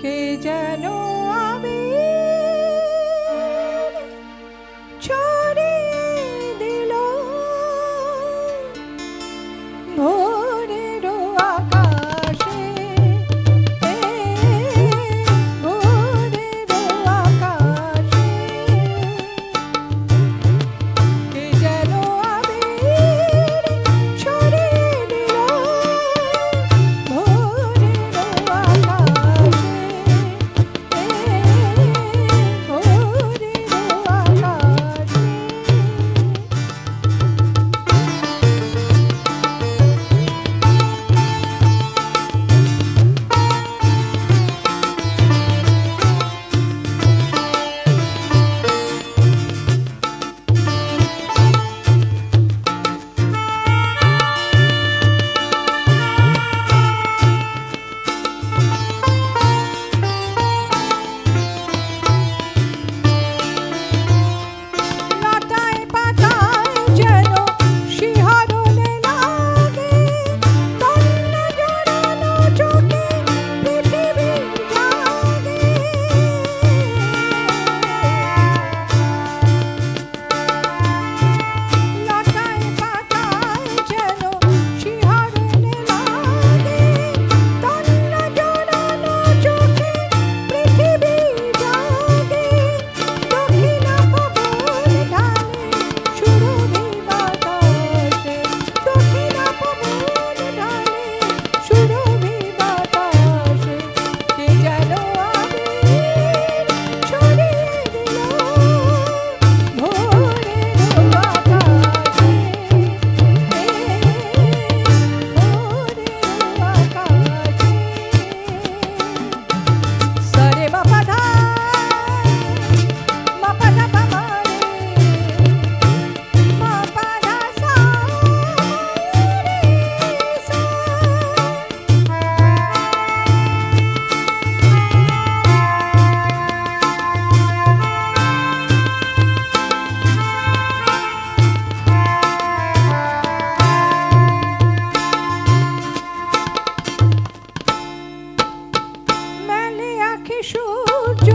কে যেন আমি ছড়িয়ে দিল ভোরের আকাশে, ভোরের আকাশে কে যেন আমি ছড়িয়ে দিল ভোরের আকাশে, ভোরের আকাশে। লতায় পাতায় যেন শিহরণে লাগে, বন্য জড়ানো চোখে পৃথিবী জাগে। লতায় পাতায় যেন শিহরণে লাগে, বন্য জড়ানো চোখে পৃথিবী জাগে। দক্ষিণা পবন ঢালে সুরভি বাতাসে, দক্ষিণা পবন ঢালে সুরভি বাতাসে কে যেন আমি ছড়িয়ে দিল ভোরের আকাশে, ভোরের আকাশে। সরে বাপা ধা মাপা ধা বাবা রে, মাপা ধা সা রে সা। মেলে আঁখি সূর্য